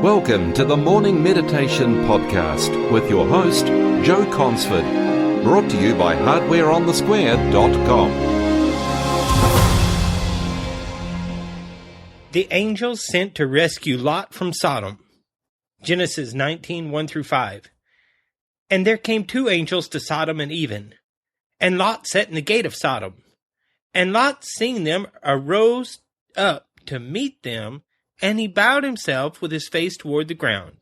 Welcome to the Morning Meditation Podcast with your host, Joe Consford, brought to you by HardwareOnTheSquare.com. The angels sent to rescue Lot from Sodom. Genesis 19, 1-5. And there came two angels to Sodom and even, and Lot sat in the gate of Sodom. And Lot, seeing them, arose up to meet them, and he bowed himself with his face toward the ground.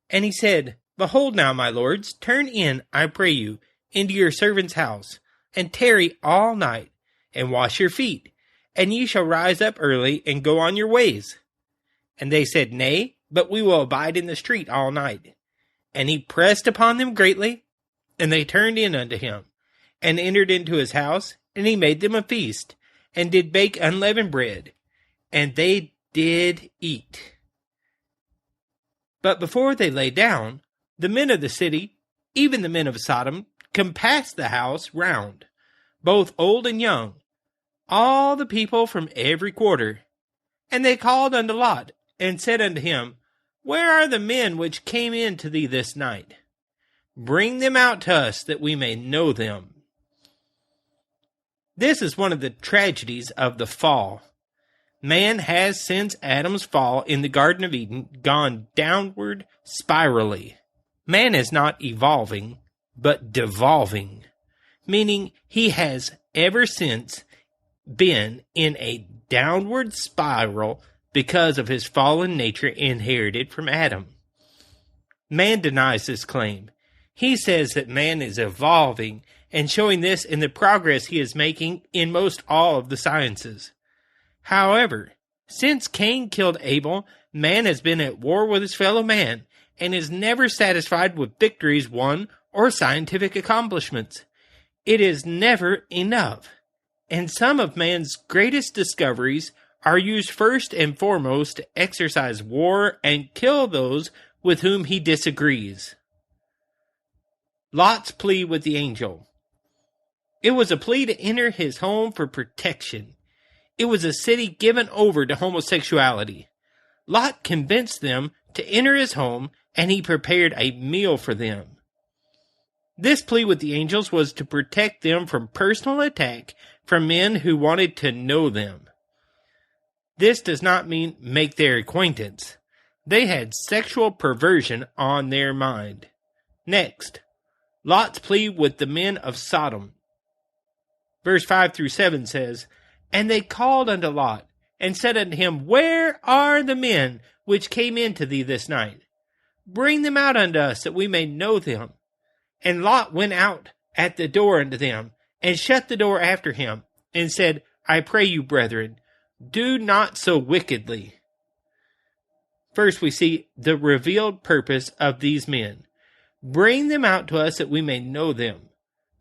And he said, Behold now, my lords, turn in, I pray you, into your servant's house, and tarry all night, and wash your feet, and ye shall rise up early, and go on your ways. And they said, Nay, but we will abide in the street all night. And he pressed upon them greatly, and they turned in unto him, and entered into his house, and he made them a feast, and did bake unleavened bread, and they did eat. But before they lay down, the men of the city, even the men of Sodom, compassed the house round, both old and young, all the people from every quarter. And they called unto Lot, and said unto him, Where are the men which came in to thee this night? Bring them out to us, that we may know them. This is one of the tragedies of the fall. Man has, since Adam's fall in the Garden of Eden, gone downward spirally. Man is not evolving, but devolving, meaning he has ever since been in a downward spiral because of his fallen nature inherited from Adam. Man denies this claim. He says that man is evolving and showing this in the progress he is making in most all of the sciences. However, since Cain killed Abel, man has been at war with his fellow man and is never satisfied with victories won or scientific accomplishments. It is never enough, and some of man's greatest discoveries are used first and foremost to exercise war and kill those with whom he disagrees. Lot's plea with the angel. It was a plea to enter his home for protection. It was a city given over to homosexuality. Lot convinced them to enter his home, and he prepared a meal for them. This plea with the angels was to protect them from personal attack from men who wanted to know them. This does not mean make their acquaintance. They had sexual perversion on their mind. Next, Lot's plea with the men of Sodom. Verse 5-7 says, And they called unto Lot, and said unto him, Where are the men which came in to thee this night? Bring them out unto us, that we may know them. And Lot went out at the door unto them, and shut the door after him, and said, I pray you, brethren, do not so wickedly. First we see the revealed purpose of these men. Bring them out to us, that we may know them.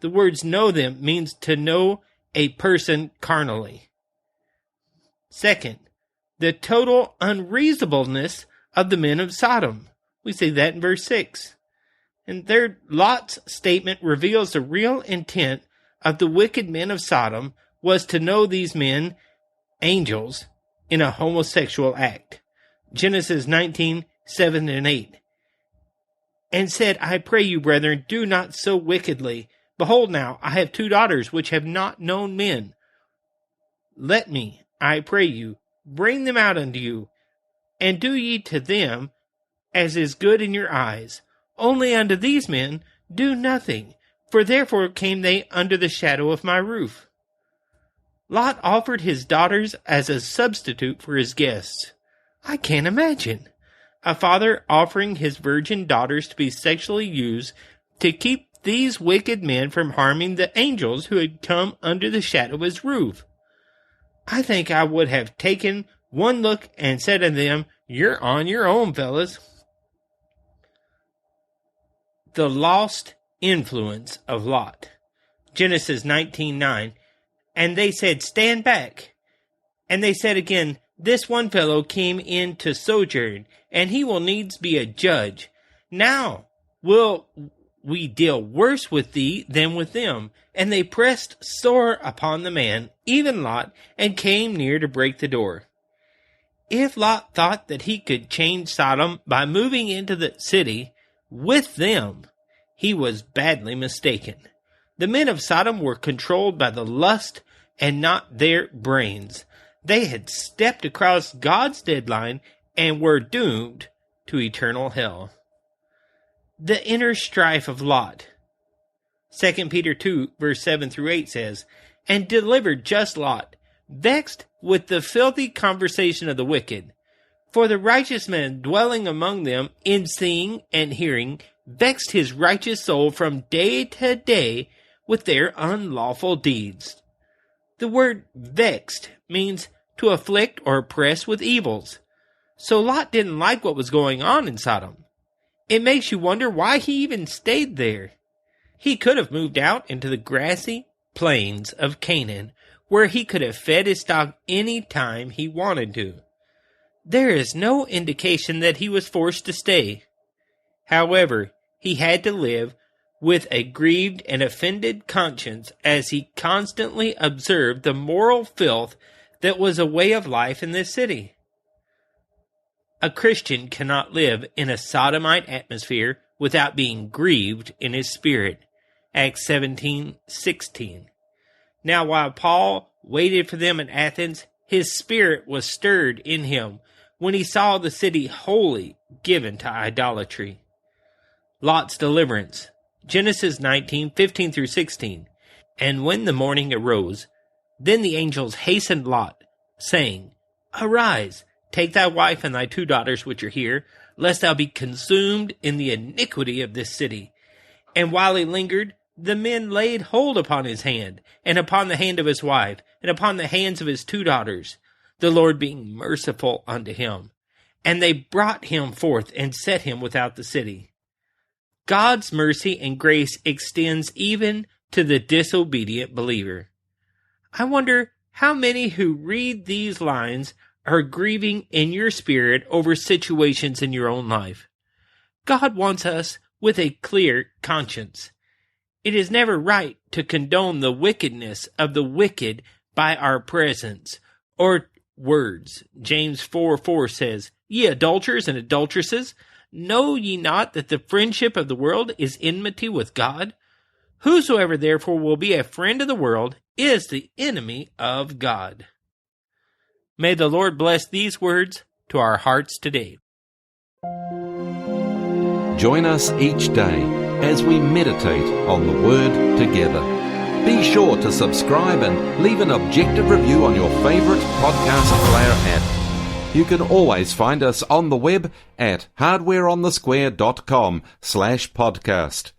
The words know them means to know a person carnally. Second, the total unreasonableness of the men of Sodom. We see that in verse 6. And third, Lot's statement reveals the real intent of the wicked men of Sodom was to know these men, angels, in a homosexual act. Genesis 19, 7 and 8. And said, I pray you, brethren, do not so wickedly. Behold now, I have two daughters which have not known men. Let me, I pray you, bring them out unto you, and do ye to them as is good in your eyes. Only unto these men do nothing, for therefore came they under the shadow of my roof. Lot offered his daughters as a substitute for his guests. I can't imagine a father offering his virgin daughters to be sexually used to keep these wicked men from harming the angels who had come under the shadow of his roof. I think I would have taken one look and said to them, You're on your own, fellas. The lost influence of Lot. Genesis 19:9. And they said, Stand back. And they said again, This one fellow came in to sojourn, and he will needs be a judge. Now will we deal worse with thee than with them. And they pressed sore upon the man, even Lot, and came near to break the door. If Lot thought that he could change Sodom by moving into the city with them, he was badly mistaken. The men of Sodom were controlled by the lust and not their brains. They had stepped across God's deadline and were doomed to eternal hell. The inner strife of Lot. 2 Peter 2, verse 7 through 8 says, "And delivered just Lot, vexed with the filthy conversation of the wicked. For the righteous man dwelling among them in seeing and hearing vexed his righteous soul from day to day with their unlawful deeds." The word vexed means to afflict or oppress with evils. So Lot didn't like what was going on in Sodom. It makes you wonder why he even stayed there. He could have moved out into the grassy plains of Canaan, where he could have fed his stock any time he wanted to. There is no indication that he was forced to stay. However, he had to live with a grieved and offended conscience as he constantly observed the moral filth that was a way of life in this city. A Christian cannot live in a sodomite atmosphere without being grieved in his spirit. Acts 17:16. Now while Paul waited for them in Athens, his spirit was stirred in him when he saw the city wholly given to idolatry. Lot's deliverance. Genesis 19:15 through 16. And when the morning arose, then the angels hastened Lot, saying, Arise, take thy wife and thy 2 daughters which are here, lest thou be consumed in the iniquity of this city. And while he lingered, the men laid hold upon his hand, and upon the hand of his wife, and upon the hands of his 2 daughters, the Lord being merciful unto him. And they brought him forth and set him without the city. God's mercy and grace extends even to the disobedient believer. I wonder how many who read these lines are grieving in your spirit over situations in your own life. God wants us with a clear conscience. It is never right to condone the wickedness of the wicked by our presence or words. James 4:4 says, Ye adulterers and adulteresses, know ye not that the friendship of the world is enmity with God? Whosoever therefore will be a friend of the world is the enemy of God. May the Lord bless these words to our hearts today. Join us each day as we meditate on the Word together. Be sure to subscribe and leave an objective review on your favorite podcast player app. You can always find us on the web at hardwareonthesquare.com/podcast.